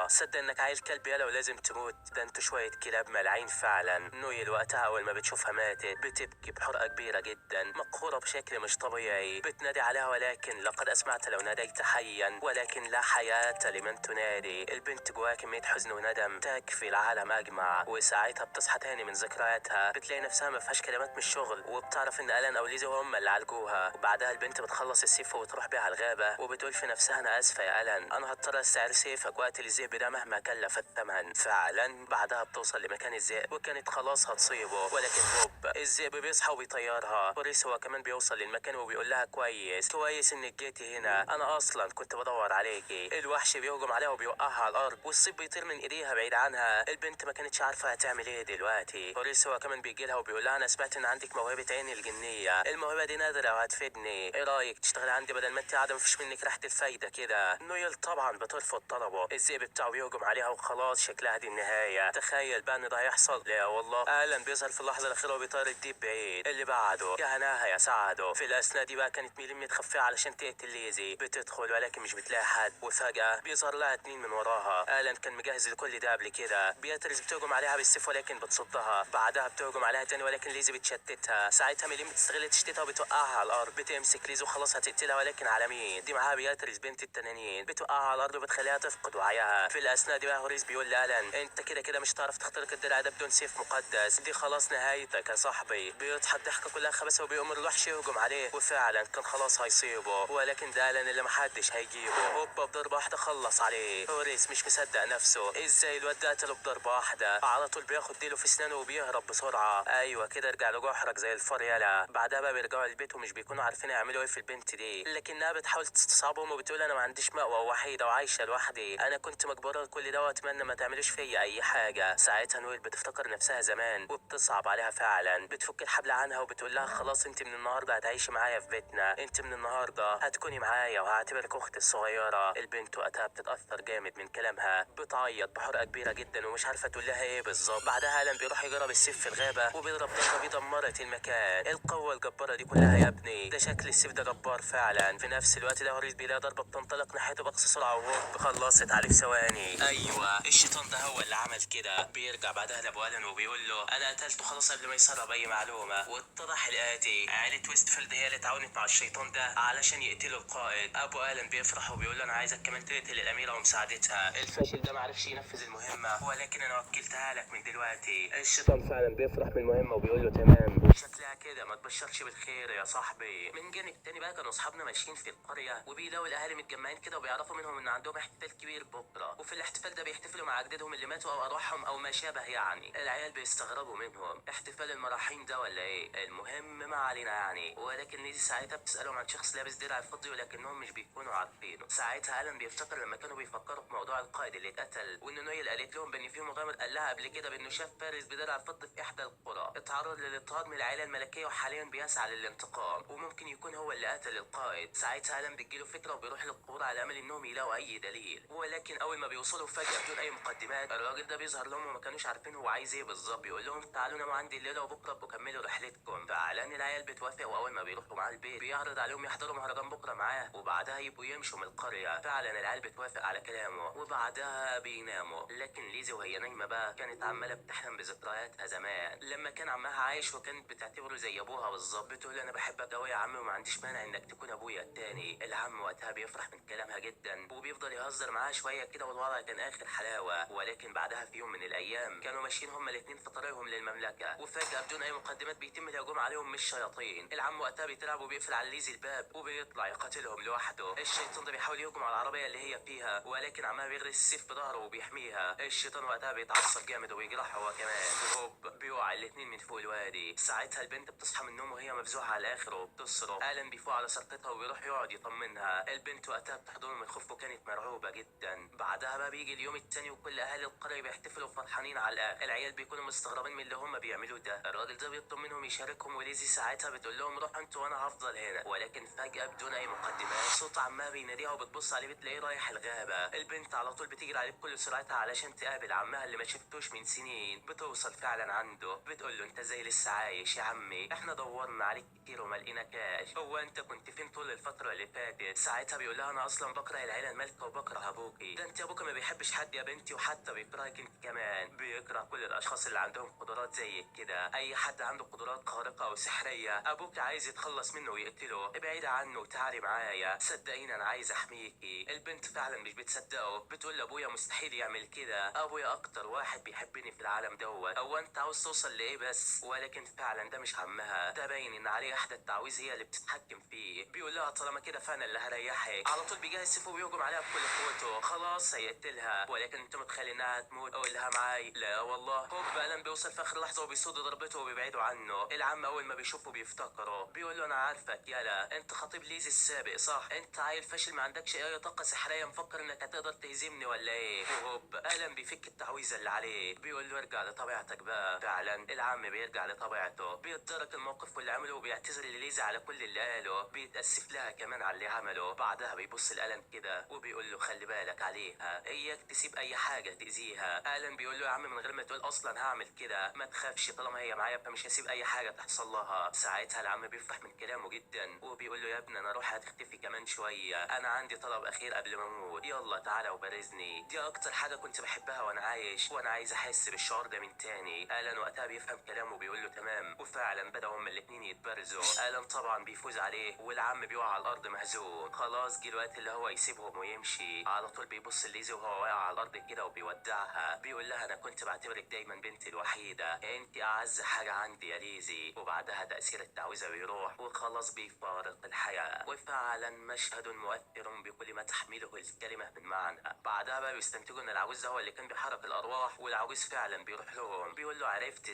صدق انك عيل كلب يالا ولازم تموت، ده انتوا شويه كلاب ملعين فعلا. نويل وقتها اول ما بتشوفها ماتت بتبكي بحرقه كبيره جدا، مقهوره بشكل مش طبيعي. بتنادي عليها ولكن لقد اسمعت لو ناديت حيا ولكن لا حياه لمن تنادي. البنت جواها كميه حزن وندم تكفي العالم اجمع، وساعتها بتصحى تاني من ذكرياتها. بتلاقي نفسها ما فيهاش كلمات من الشغل، وبتعرف ان ألان او ليزي هم اللي عالجوها. وبعدها البنت بتخلص السيف وبتروح بيها على الغابه وبتقول في نفسها انا اسفه يا ألان، انا هضطر استعير سيفك واقتل الذئب ده مهما كلف الثمن. فعلا بعدها بتوصل لمكان الذئب وكانت خلاص هتصيبه، ولكن هوب الذئب بيصحى وبيطيرها. بوريس هو كمان بيوصل للمكان وبيقول لها كويس انك جيتي هنا، انا اصلا كنت بدور عليكي. الوحش بيهجم عليها وبيوقعها على الارض والصيف بيطير من ايديها بعيد عنها. البنت ما كانتش عارفه هتعمل ايه دلوقتي. بوريس هو كمان بيجي لها وبيقول لها انا سمعت ان عندك موهبه عين الجنيه، الموهبه دي نادره وهتفيدني، ايه رايك تشتغلي عندي بدل ما انت قاعده مفيش منك ريحه الفايده كده؟ نويل طبعا بترفض طلبه. الذئب بتاعه بيهجم عليها وخلاص شكلها دي النهايه. تخيل بقى ان ده هيحصل؟ لا والله. ألان بيظهر في اللحظه الاخيره وبيطير الديب بعيد. اللي بعده يا هناها يا سعده. في الاثناء دي بقى كانت ميلين متخفيه علشان تقتل ليزي. بتدخل ولكن مش بتلاقي حد، وفجاه بيظهر لها اتنين من وراها. ألان كان مجهز لكل ده قبل كده. بياتريس بتهجم عليها بالسيف ولكن بتصدها، بعدها بتهجم عليها تاني ولكن ليزي بتشتتها. ساعتها ميلين بتستغل تشتيتها وبتوقعها على الارض. بتمسك ليزي وخلاص هتقتلها ولكن على مين؟ دي معاها بياتريس بنت التنانين. بتوقعها على الارض وبتخليها تفقد وعيها. في الاثناء دي بقى هوريس بيقول لألان انت كده مش هتعرف تخترق الدرع ده بدون سيف مقدس، دي خلاص نهايتك يا صاحبي. بيضحك ضحكه كلها خبثه وبيأمر الوحش يهجم عليه، وفعلا كان خلاص هيصيبه، ولكن ده ألان اللي محدش هيجيبه. هوبا بضربه واحده خلص عليه. هوريس مش مصدق نفسه، ازاي الواد ده قتله بضربه واحده؟ على طول بياخد ديله في اسنانه وبيهرب بسرعه. ايوه كده رجع له جحرك زي الفار يالا. بعدها بقى بيرجعوا البيت ومش بيكونوا عارفين يعملوا ايه في البنت دي، لكنها بتحاول تستصعبهم وبتقول انا ما عنديش مأوى وحيده وعايشه لوحدي، انا كنت مجبوره لكل ده واتمنى ما تعملوش فيا اي حاجه. ساعتها نويل بتفتكر نفسها زمان وبتصعب عليها فعلا. بتفك الحبل عنها وبتقول لها خلاص انت من النهارده هتعيشي معايا في بيتنا، انت من النهارده هتكوني معايا وهعتبرك اختي الصغيره. البنت وقتها بتتاثر جامد من كلامها، بتعيط بحرقه كبيره جدا ومش عارفه تقول لها ايه بالظبط. بعدها الن بيروح يجرب السيف في الغابه وبيضرب ضربه بيدمرت المكان. القوه الجباره دي كلها يا ابني، ده شكل السيف ده جبار فعلا. في نفس الوقت ده هوريس بيلاقي ضربه بتنطلق ناحيته باقصى سرعه وهوب خلصت عليه في ثواني. ايوه الشيطان ده هو اللي عمل كده. بيرجع بعدها لابو الن وبيقول له انا قتلته خلاص قبل ما يسرب اي معلومه. واتضح الاتي، عائله ويستفيلد هي اللي تعاونت مع الشيطان ده علشان يقتلوا القائد. ابو الن بيفرح وبيقول له انا عايزك كمان تقتل الاميره ومساعدتها. الفاشل ده معرفش ينفذ المهمه ولكن انا وكلتها لك من دلوقتي. الشيطان فعلا بيفرح من المهمه وبيقول له تمام، شكلها كده ما تبشرش بالخير يا صاحبي. من جانب تاني بقى كانوا اصحابنا ماشيين في القريه وبيلاقوا الاهالي متجمعين كده وبيعرفوا منهم ان عندهم احتفال كبير بكره، وفي الاحتفال ده بيحتفلوا مع اجدادهم اللي ماتوا او ارواحهم او ما شابه. يعني العيال بيستغربوا منهم، احتفال المراحيم ده ولا ايه؟ المهم ما علينا يعني. ولكن ليزي ساعتها بتسالهم عن شخص لابس درع فضي ولكنهم مش بيكونوا عارفينه. ساعتها الن بيفتكر لما كانوا بيفكروا في موضوع القائد اللي اتقتل، وان نويل قالت لهم بان في مغامر قال لها قبل كده بانه شاف فارس بدرع فضي في احدى القرى، اتعرض للاضطهاد من العائله الملكيه وحاليا بيسعى للانتقام وممكن يكون هو اللي قتل القائد. ساعتها الن بتجيله فكره وبيروح للقبور على امل انهم يلاقوا اي دليل. ولكن اول ما بيوصلوا فجاه بدون اي مقدمات الراجل ده بيظهر لهم وما كانوش عارفين هو عايز ايه بالظبط. بيقول لهم تعالوا ناموا عندي الليله وبكره بكملوا رحلتكم. فعلا العيال بتوافق، واول ما بيروحوا معاه البيت بيعرض عليهم يحضروا مهرجان بكره معاه وبعدها يبقوا يمشوا من القريه. فعلا العيال بتوافق على كلامه وبعدها بيناموا. لكن ليزي وهي نايمه بقى كانت عماله بتحلم بذكرياتها زمان لما كان عمها عايش وكانت بتعتبره زي ابوها بالظبط. بتقول انا بحبك قوي يا عم وما عنديش مانع انك تكون ابويا التاني. العم وقتها بيفرح من كلامها جدا وبيفضل يهزر معاها شويه كده والوضع كان اخر حلاوه. ولكن بعدها في يوم من الايام كانوا ماشيين هما الاتنين في طريقهم للمملكه وفجاه بدون اي مقدمات بيتم الهجوم عليهم من الشياطين. العم وقتها بيترعب وبيقفل على ليزي الباب وبيطلع يقاتلهم لوحده. الشيطان ده بيحاول يهجم على العربيه اللي هي فيها ولكن عمها بيغرس السيف بظهره وبيحميها. الشيطان وقتها بيتعصب جامد وبيجرحها هو كمان وهوب بيقع الاتنين من فوق الوادي. ساعتها البنت بتصحى من النوم وهي مفزوعه على الاخر وبتصرخ. الن بيفوق على سرقتها وبيروح يقعد يطمنها. البنت وقتها بتحضنه من الخوف وكانت مرعوبه جدا. بعدها بقى بيجي اليوم التاني وكل اهالي القريه بيحتفلوا فرحانين على الاخر. العيال بيكونوا مستغربين من اللي هم بيعملوه ده. الراجل ده بيطلب منهم يشاركهم وليزي ساعتها بتقول لهم روحوا انتوا وانا هفضل هنا. ولكن فجاه بدون اي مقدمات صوت عمها بيناديها وبتبص عليه بتلاقيه رايح الغابه. البنت على طول بتجري عليه بكل سرعتها علشان تقابل عمها اللي ما شفتوش من سنين. بتوصل فعلا عنده بتقول له انت زي لسه عايش يا عمي، احنا دورنا عليك كتير وما لقيناكاش، هو انت كنت فين طول الفتره اللي فاتت؟ ساعتها بيقول لها انا اصلا بكره العيله المالكه وبكره ابوكي. ده انت ابوك ما بيحبش حد يا بنتي وحتى بيكرهك انت كمان. بيكره كل الاشخاص اللي عندهم قدرات زيك كده. اي حد عنده قدرات خارقه او سحريه ابوك عايز يتخلص منه ويقتله. ابعدي عنه وتعالي معايا صدقيني انا عايز احميكي. البنت فعلا مش بتصدقه بتقول لابويا مستحيل يعمل كده، ابويا اكتر واحد بيحبني في العالم دوت. هو انت عاوز توصل لايه بس؟ ولكن فعلا ده مش عمها، ده باين ان عليه احدى التعويذ هي اللي بتتحكم فيه. بيقول لها طالما كده فانا اللي هريحك. على طول بيجهز سيفه وبيهجم عليها بكل قوته. خلاص هيقتلها ولكن انت متخيل انها هتموت؟ اقول لها معاي لا والله. هوب الن بيوصل في اخر لحظه وبيصد ضربته وبيبعدوا عنه. العم اول ما بيشوفه بيفتكره بيقول له انا عارفك يالا، انت خطيب ليزي السابق صح؟ انت عيل فاشل ما عندكش اي طاقه سحريه مفكر انك هتقدر تهزمني ولا ايه؟ وهوب الن بيفك التعويذه اللي عليه بيقول له ارجع لطبيعتك بقى. فعلا العم بيرجع لطبيعته بيتدارك الموقف واللي عمله وبيعتذر لليزي على كل اللي قاله. بيتاسف لها كمان على اللي عمله. بعدها بيبص لالن كده وبيقول له خلي بالك عليها، اياك تسيب اي حاجه تاذيها. الن بيقول له يا عم من غير ما تقول اصلا هعمل كده، ما تخافش طالما هي معايا فمش هسيب اي حاجه تحصل لها. ساعتها العم بيفرح من كلامه جدا وبيقول له يا ابني انا روحي هتختفي كمان شويه، انا عندي طلب اخير قبل ما اموت، يلا تعالى وبارزني. دي اكتر حاجه كنت بحبها وانا عايش وانا عايز احس بالشعور ده من تاني. الن وقتها بيفهم كلامه وبيقول له تمام. وفعلا بدأوا هما الاتنين يتبرزوا. الن طبعا بيفوز عليه والعم بيقع على الارض مهزوم. خلاص جه الوقت اللي هو يسيبهم ويمشي. على طول بيبص لليزي وهو واقع على الارض كده وبيودعها. بيقول لها انا كنت بعتبرك دايما بنتي الوحيده، انت اعز حاجه عندي يا ليزي. وبعدها تاثير التعويذه بيروح وخلاص بيفارق الحياه. وفعلا مشهد مؤثر بكل ما تحمله الكلمه من معنى. بعدها بقى بيستنتجوا ان العجوز هو اللي كان بيحرك الارواح والعجوز فعلا بيروح لهم بيقول له عرفت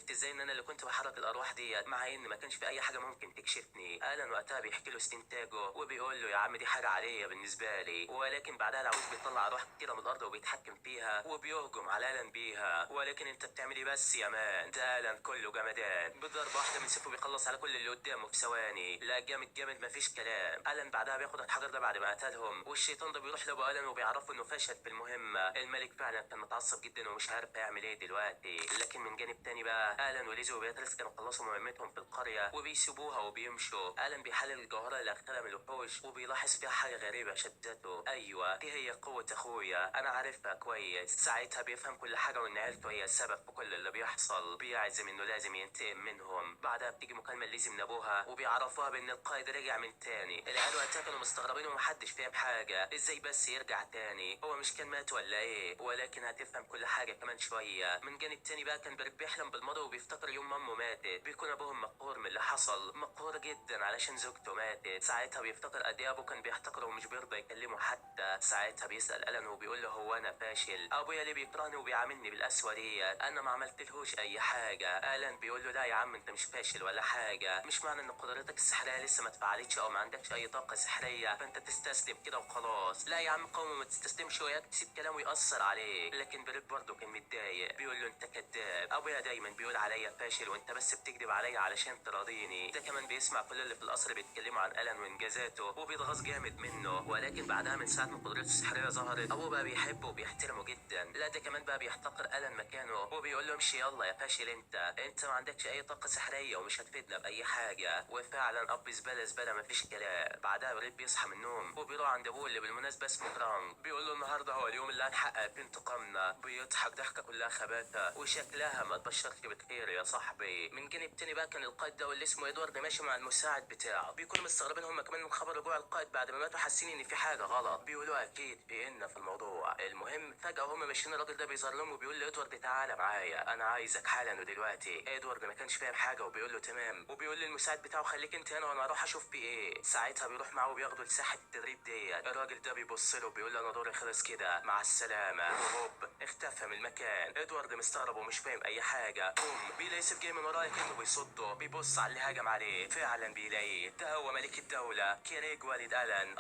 ازاي ان انا اللي كنت بحرك الارواح ديت مع ان ما كانش في اي حاجه ممكن تكشفني. الن وقتها بيحكي له استنتاجه وبيقول له يا عم دي حاجه عاديه بالنسبه لي. ولكن بعدها العجوز بيطلع ارواح كتيره من الارض وبيتحكم فيها وبيهجم على الن بيها. ولكن انت بتعمل ايه بس يا مان؟ ده الن كله جمدان بضربه واحده من سيفه بيخلص عليه على كل اللي قدامه في ثواني. لا جامد جامد مفيش كلام. ألان بعدها بياخد الحجر ده بعد ما قتلهم، والشيطان ده بيروح لابو ألان وبيعرفه انه فشل في المهمة. الملك فعلا كان متعصب جدا ومش عارف هيعمل ايه دلوقتي. لكن من جانب تاني بقى ألان وليزي وبياتريس كانوا خلصوا مهمتهم في القرية وبيسيبوها وبيمشوا. ألان بيحلل الجوهرة اللي أخدها من الوحوش وبيلاحظ فيها حاجة غريبة شدته. أيوة دي هي قوة أخويا، أنا عارفها كويس. ساعتها بيفهم كل حاجة وإن عيلته هي السبب في كل اللي بيحصل. بيعزم إنه لازم ينتقم منهم. بعدها بتيجي مكالمة ليزي من أبوها وبيعرفوها بإن القائد رجع من تاني. العيال وقتها كانوا مستغربين ومحدش فاهم حاجة، إزاي بس يرجع تاني؟ هو مش كان مات ولا إيه؟ ولكن هتفهم كل حاجة كمان شوية. من جانب تاني بقى كان بريك بيحلم بالماضي وبيفتكر يوم مامه ماتت. بيكون أبوهم مقهور من اللي حصل، مقهور جدا علشان زوجته ماتت. ساعتها بيفتكر قد إيه أبوه كان بيحتقره ومش بيرضى يكلمه حتى. ساعتها بيسأل ألان وبيقول له هو أنا فاشل؟ أبويا ليه بيكرهني وبيعاملني بالقسوة دي؟ أنا ما عملتلهوش أي حاجة. ألان بيقول له لا يا عم أنت مش فاشل ولا حاجة، مش معنى إن قدرتك السحرية لسه ما اتفعلتش أو ما عندكش أي طاقة سحرية فأنت تستسلم كده وخلاص. لا يا عم قوم ما تستسلمش وياك تسيب كلامه يأثر عليك. لكن بريك برضه كان متضايق، بيقول له أنت كذاب، أبويا دايما بيقول عليا فاشل وأنت بس بتكذب عليا علشان تراضيني. ده كمان بيسمع كل اللي في القصر بيتكلموا عن ألان وإنجازاته وبيتغاظ جامد منه. ولكن بعدها من ساعة ما قدرته السحرية ظهرت أبوه بقى بيحبه وبيحترمه جدا. لا ده كمان بقى بيحتقر ألان مكانه وبيقول له امشي يلا يا فاشل، انت ما عندكش اي طاقة سحرية ومش هتفيدنا بأي حاجة. وفعلا اب زبالة زبالة مفيش كلام. بعدها بريد بيصحى من النوم وبيروح عند ابوه اللي بالمناسبة اسمه فرانك. بيقول له النهارده هو اليوم اللي هنحقق فيه انتقامنا. بيضحك ضحكة كلها خباثة وشكلها ما تبشرش بخير يا صاحبي. من جانب تاني بقى كان القائد ده واللي اسمه ادوارد ماشي مع المساعد بتاعه. بيكونوا مستغربين هم كمان من خبر رجوع القائد بعد ما ماتوا، حاسين ان في حاجة غلط. بيقولوا اكيد في ان في الموضوع. المهم فجأة وهم ماشيين الراجل ده بيظهر لهم وبيقول لادوارد تعالى معايا انا عايزك حالا ودلوقتي. ادوارد ما كانش فاهم حاجه وبيقول له تمام، وبيقول للمساعد بتاعه خليك انت هنا وانا اروح اشوف في ايه. ساعتها بيروح معاه وبياخده لساحه التدريب ديت. الراجل ده بيبص له وبيقول له انا دوري خلص كده مع السلامه، وهوب اختفى من المكان. ادوارد مستغرب ومش فاهم اي حاجه. بيلاقي سيف جاي من وراه كانه بيصده. بيبص على اللي هاجم عليه، فعلا بيلاقيه ده هو ملك الدوله كيريج والد ألان.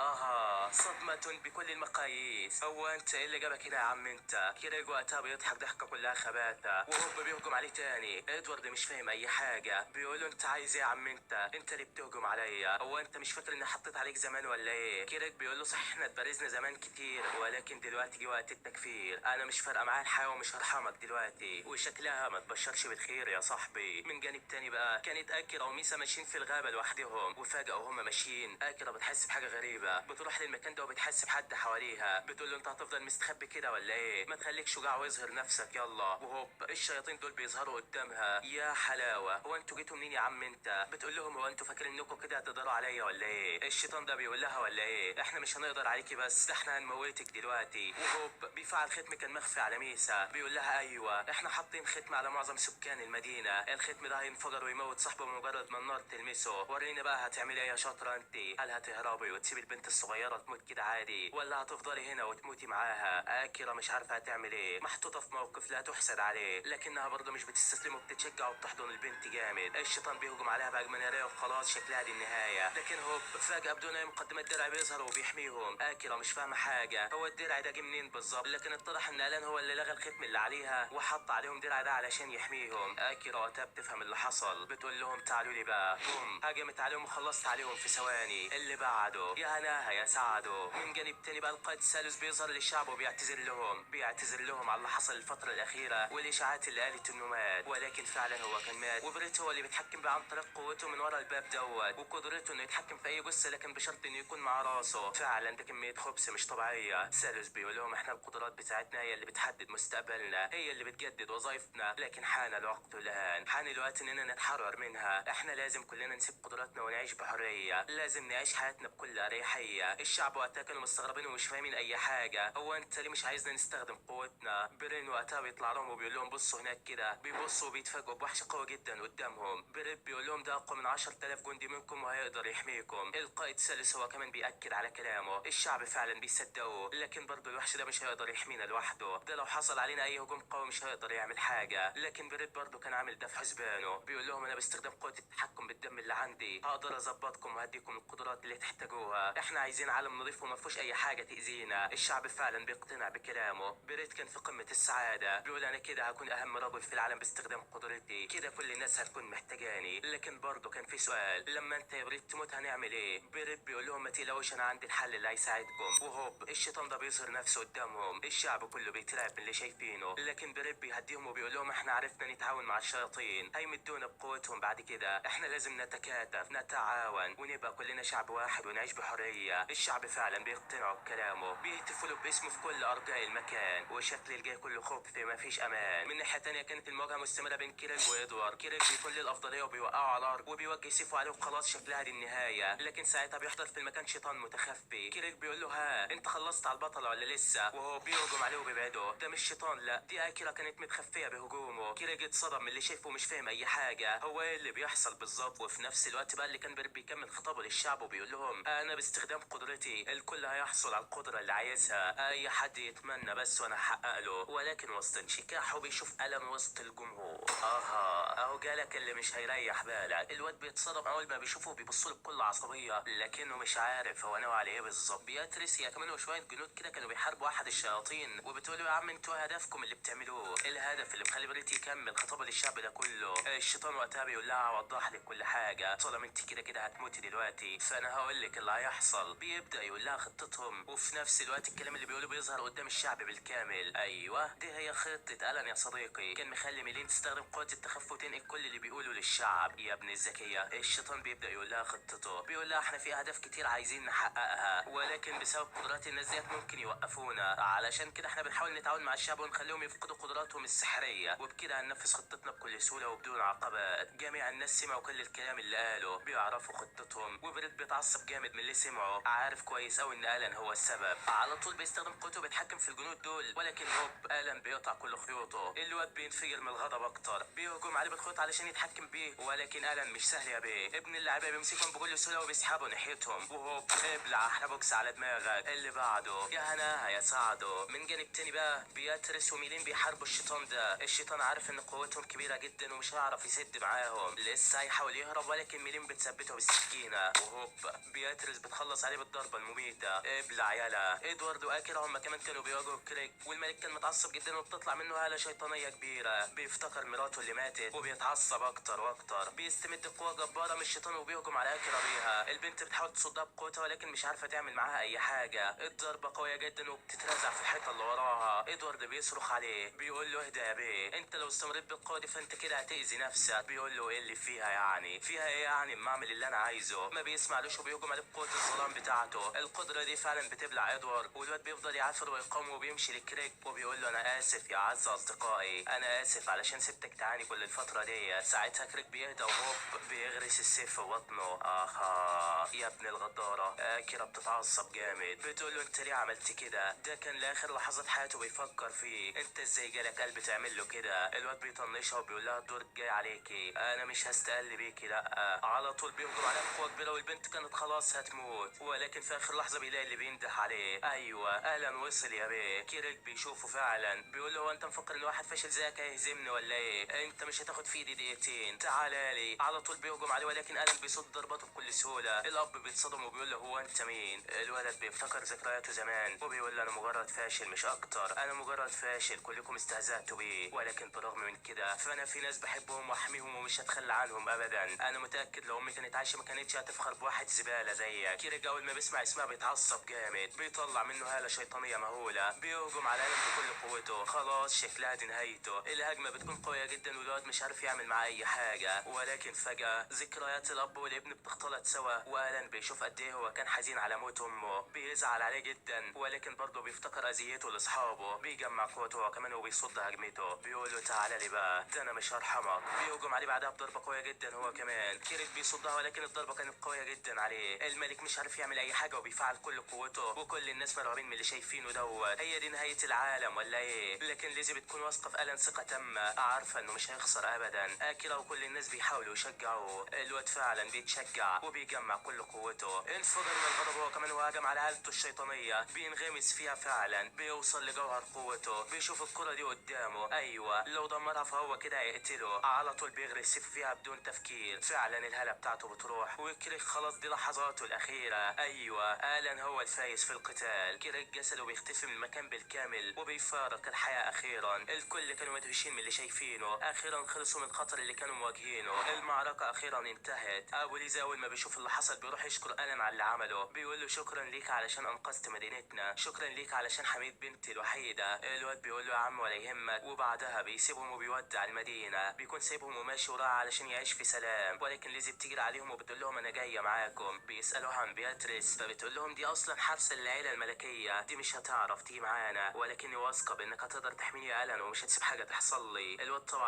صدمه بكل المقاييس. هو انت ايه اللي جابك هنا يا عم انت؟ كيريج وقتها بيضحك ضحكه كلها خباثه وهوب بيهجم عليه تاني. ادوارد مش فاهم اي حاجه. بيقول له انت عايز ايه يا عم انت اللي بتهجم عليا؟ هو انت مش فاكر اني حطيت عليك زمان ولا ايه؟ كيريج بيقول له صح احنا اتبارزنا زمان كتير ولكن دلوقتي جه وقت التكفير. انا مش فارقه معايا الحياه ومش هرحمك دلوقتي. وشكلها ما تبشرش بالخير يا صاحبي. من جانب تاني بقى كانت اكيرا وميسا ماشيين في الغابه لوحدهم، وفجاه وهما ماشيين اكيرا بتحس بحاجه غريبه. بتروح للمكان ده وبتحس بحد حواليها. بتقول له انت هتفضل مستخبي كده ولا ايه؟ ما تخليك شجاع واظهر نفسك يلا. وهوب الشياطين دول بيظهروا قدامها. يا حلاوه، هو انتوا جيتوا منين يا عم انت؟ بتقول لهم هو انتوا فاكرين انكم كده هتقدروا عليا ولا ايه؟ الشيطان ده بيقول لها ولا ايه احنا مش هنقدر عليكي بس ده احنا هنموتك دلوقتي. وهوب بيفعل ختم كان مخفي على ميسا. بيقول لها ايوه احنا حاطين ختم على معظم سكان المدينه. الختم ده هينفجر ويموت صاحبه بمجرد ما النار تلمسه. ورينا بقى هتعملي ايه يا شاطره انت؟ هل هتهربي وتسيبي البنت الصغيره تموت كده عادي ولا هتفضلي هنا وتموتي معاها؟ اكيرا مش عارفه هتعمل ايه، محطوطه في موقف لا تحسد عليه لكنها برضه مش بتستسلم وبتتشجع وبتحضن البنت جامد. الشيطان بيهجم عليها بهجمه ناريه وخلاص شكلها دي النهايه. لكن هوب فجاه بدون اي مقدمه الدرع بيظهر وبيحميهم. اكيرا مش فاهمه حاجه، هو الدرع ده جه منين بالظبط؟ لكن اتضح ان الان هو اللي لغى الختم اللي عليها وحط عليهم درع ده علشان يحميهم. اكيرا وقتها بتفهم اللي حصل. بتقول لهم تعالوا لي بقى. هجمت عليهم وخلصت عليهم في ثواني. اللي بعده يا هناها يا سعده. من جانب تاني بقى القائد سالوس بيظهر للشعب وبيعتذر لهم على اللي حصل الفتره الاخيره والاشاعات اللي قالت انه مات. ولكن فعلا هو كان مات، وبريت هو اللي بيتحكم بقى عن طريق قوته من ورا الباب دوت وقدرته انه يتحكم في اي جثه لكن بشرط انه يكون مع راسه. فعلا ده كميه خبث مش طبيعيه. سالوس بيقول لهم احنا القدرات بتاعتنا هي اللي بتحدد مستقبلنا، هي اللي بتجدد وظائفنا، لكن حان الوقت الان، حان الوقت اننا نتحرر منها. احنا لازم كلنا نسيب قدراتنا ونعيش بحريه، لازم نعيش حياتنا بكل اريحيه. الشعب وقتها كانوا مستغربين ومش فاهمين اي حاجه. هو انت ليه مش عايزنا نستخدم قوتنا؟ برين وقتها بيطلع لهم وبيقول لهم بصوا هناك كده. بيبصوا وبيتفاجئوا بوحش قوي جدا قدامهم. بريد بيقول لهم ده اقوى من 10,000 جندي منكم وهيقدر يحميكم. القائد سالس هو كمان بيأكد على كلامه. الشعب فعلا بيصدقوا لكن برضه الوحش ده مش هيقدر يحمينا لوحده. ده لو حصل علينا اي هجوم قوي مش هيقدر يعمل حاجه. لكن بريد برضه كان عامل ده في حسبانه. بيقول لهم انا باستخدام قوه التحكم بالدم اللي عندي هقدر اظبطكم وهديكم القدرات اللي تحتاجوها. احنا عايزين عالم نظيف وما فيهوش اي حاجه تاذينا. الشعب فعلا بيقتنع بكلامه. بريد كان في قمه السعاده. بيقول انا كده هكون اهم رجل في العالم باستخدام قدرتي، كده كل الناس هتكون محتاجاني. دلوقتي، لكن برضه كان في سؤال، لما انت يا بريد تموت هنعمل ايه؟ بريد بيقول لهم ما تقلقوش انا عندي الحل اللي هيساعدكم. وهوب الشيطان ده بيظهر نفسه قدامهم، الشعب كله بيترعب من اللي شايفينه، لكن بريد بيهديهم وبيقول لهم احنا عرفنا نتعاون مع الشياطين، هيمدونا بقوتهم بعد كده، احنا لازم نتكاتف نتعاون ونبقى كلنا شعب واحد ونعيش بحرية. الشعب فعلا بيقتنعوا بكلامه، بيهتفوا له باسمه في كل ارجاء المكان، وشكل الجاي كله خبث مفيش امان. من ناحية تانية كانت المواجهة مستمرة بين كيريج وادوارد، كيريج بيكون له الافضلية وبيوقعه على الارض وبيوجه سيفه عليه وخلاص شكلها دي النهاية، لكن ساعتها بيحضر في المكان شيطان متخفي. كيريج بيقول له ها انت خلصت على البطل ولا لسه؟ وهو بيهجم عليه وبيبعده. ده مش شيطان، لا دي اكيرا كانت متخفية بهجومه. كيريج اتصدم من اللي شايفه ومش فاهم اي حاجة، هو ايه اللي بيحصل بالظبط؟ وفي نفس الوقت بقى اللي كان بيكمل خطابه للشعب وبيقول لهم انا باستخدام قدرتي الكل هيحصل على القدرة اللي عايزها، اي حد يتمنى بس وانا احقق له. ولكن وسط انشكاحه بيشوف ألم وسط الجمهور. اهو جالك اللي مش هيريح بالك. الواد بيتصدم اول ما بيشوفه، بيبص له بكل عصبية لكنه مش عارف هو ناوي على ايه بالظبط. بياتريس هي كمان وشوية جنود كده كانوا بيحاربوا احد الشياطين، وبتقول له يا عم انتوا هدفكم اللي بتعملوه، الهدف اللي مخلي بريت يكمل خطابه للشعب ده كله. الشيطان وقتها بيقول لها هوضح لك كل حاجة، طالما انت كده كده هتموتي دلوقتي فانا هقول لك اللي هيحصل. بيبدأ يقول لها خطتهم، وفي نفس الوقت الكلام اللي بيقوله بيظهر قدام الشعب بالكامل. ايوه دي هي خطة ألان يا صديقي، كان مخلي ميلين تستخدم قوة التخفي وتنقل كل اللي بيقوله للشعب. يا ابن الذكية الشيطان بيبدأ يقول لها خطته، بيقول لها احنا في اهداف كتير عايزين نحققها، ولكن بسبب قدرات الناس ديت ممكن يوقفونا، علشان كده احنا بنحاول نتعاون مع الشعب ونخليهم يفقدوا قدراتهم السحرية، وبكده هننفذ خطتنا بكل سهولة وبدون عقبات. جميع الناس سمعوا كل الكلام اللي قاله، بيعرفوا خطتهم، وبريد بيتعصب جامد من اللي سمعه، عارف كويس قوي ان ألان هو السبب. على طول بيستخدم قوته وبيتحكم في الجنود دول، ولكن هوب ألان بيقطع كل خيوطه. الواد بينفجر من الغضب اكتر، بيهجم عليه بالخيوط علشان يتحكم بيه، ولكن ألان مش سهل يا بيه. ابن اللعيبه بيمسكهم بكل سهوله وبيسحبوا ناحيتهم، وهوب ابلع احلى بوكس على دماغك. اللي بعده يا هناها يا سعده. من جانب تاني بقى بياتريس وميلين بيحاربوا الشيطان ده. الشيطان عارف ان قوتهم كبيره جدا ومش هيعرف يسد معاهم، لسه هيحاول يهرب ولكن ميلين بتثبته بالسكينه، وهوب بياتريس بتخلص عليه بالضربه المميته. ابلع يالا. ادوارد واكيرا هم كمان كانوا بيواجهوا كريك، والملك كان متعصب جدا وبتطلع منه هاله شيطانيه كبيره. بيفتكر مراته اللي ماتت وبيتعصب اكتر واكتر، بيستمد قوه جباره من الشيطان وبيهجم على اكيرا بيها. البنت بتحاول تصدها بقوتها ولكن مش عارفه تعمل معاها اي حاجه، الضربه قويه جدا وبتترزع في الحيطه اللي وراها. ادوارد بيصرخ عليه بيقول له اهدى يا بيه، انت لو استمريت بالقوه دي فانت كده هتاذي نفسك. بيقول له ايه اللي فيها يعني؟ فيها ايه يعني اما اعمل اللي انا عايزه؟ ما بيسمعلوش وبيهجم عليه بقوه الظلام بتاعته. القدره دي فعلا بتبلع ادوارد، والواد بيفضل يعافر ويقاوم وبيمشي لكريك وبيقول له انا اسف يا اعز اصدقائي، انا اسف علشان سبتك تعاني كل الفتره دي. ساعتها كريك بيهدى وهوب بيغرس السيف في بطنه. يا ابن الغداره. اكيرا بتتعصب جامد، بتقول له انت ليه عملت كده؟ ده كان لاخر لحظات حياته بيفكر فيه، انت ازاي جالك قلب تعمل له كده؟ الواد بيطنشها وبيقول لها الدور جاي عليكي، انا مش هستقل بيكي لا. على طول بيهجم عليها بقوه كبيره والبنت كانت خلاص هتموت، ولكن في اخر لحظه بيلاقي اللي بينده عليه. ايوه اهلا وصل يا بيه. كيريك بيشوفه فعلا، بيقول له هو انت مفكر ان واحد فاشل زيك هيهزمني ولا ايه؟ انت مش هتاخد في ايدي دقيقتين، تعالى لي. على طول بيهجم عليه ولكن ألان بيصد ضرباته بكل سهوله. الاب بيتصدم وبيقول له هو انت مين؟ الولد بيفتكر ذكرياته زمان وبيقول له انا مجرد فاشل مش اكتر، انا مجرد فاشل كلكم استهزأتوا بيه، ولكن بالرغم من كده فانا في ناس بحبهم واحميهم ومش هتخلى عنهم ابدا. انا متاكد لو امي كانت عايشه ما كانتش هتفخر بواحد زباله زيك. كيريك اول ما بيسمع اسمها بيتعصب جامد، بيطلع منه هاله شيطانيه مهوله، بيهجم على ألان بكل قوته. خلاص شكلها دي نهايته. الهجمه بتكون قويه جدا والواد مش عارف يعمل معاه اي حاجه، ولكن فجاه ذكريات الاب والابن بتختلط سوا، وألان بيشوف قد ايه هو كان حزين على موت امه، بيزعل عليه جدا ولكن برضه بيفتكر اذيته لاصحابه. بيجمع قوته هو كمان وبيصد هجمته، بيقول له تعالى لي بقى ده انا مش هرحمك. بيهجم عليه بعدها بضربه قويه جدا هو كمان. كيريك بيصدها ولكن الضربه كانت قويه جدا عليه. الملك مش عارف يعمل اي حاجه وبيفعل كل قوته، وكل الناس مرعوبين من اللي شايفينه دوت. هي دي نهايه العالم ولا ايه؟ لكن ليزي بتكون واثقه في ألان ثقه تامه، عارفه انه مش هيخسر ابدا. اكيرا وكل الناس بيحاولوا يشجعوه، الواد فعلا بيتشجع وبيجمع كل قوته. انفجر من الغضب هو كمان وهجم على عيلته الشيطانيه، بينغمس فيها فعلا، بيوصل لجوهر قوته. بيشوف الكره دي قدامه، ايوه لو دمرها فهو كده هيقتله. على طول بيغرس السيف فيها بدون تفكير، فعلا الهاله بتاعته بتروح وكريك خلاص دي لحظاته الاخيره. ايوه ألان هو الفايز في القتال. كريك جسده بيختفي من المكان بالكامل وبيفارق الحياه اخيرا. الكل كانوا مدهوشين من اللي شايفينه، اخيرا خلصوا من الخطر اللي كانوا مواجهينه. المعركة اخيرا انتهت. ابو ليزا اول ما بيشوف اللي حصل بيروح يشكر ألان على اللي عمله، بيقول له شكرا ليك علشان انقذت مدينتنا، شكرا ليك علشان حميت بنتي الوحيدة. الواد بيقول له يا عم ولا يهمك، وبعدها بيسيبهم وبيودع المدينة، بيكون سايبهم وماشي وراها علشان يعيش في سلام. ولكن ليزي بتجري عليهم وبتقول لهم انا جاية معاكم. بيسألوها عن بياتريس، فبتقول لهم دي اصلا حارس العيلة الملكية، دي مش هتعرف تيجي معانا، ولكني واثقة بانك هتقدر تحميني يا ألان ومش هتسيب حاجة تحصل لي. الواد طبعا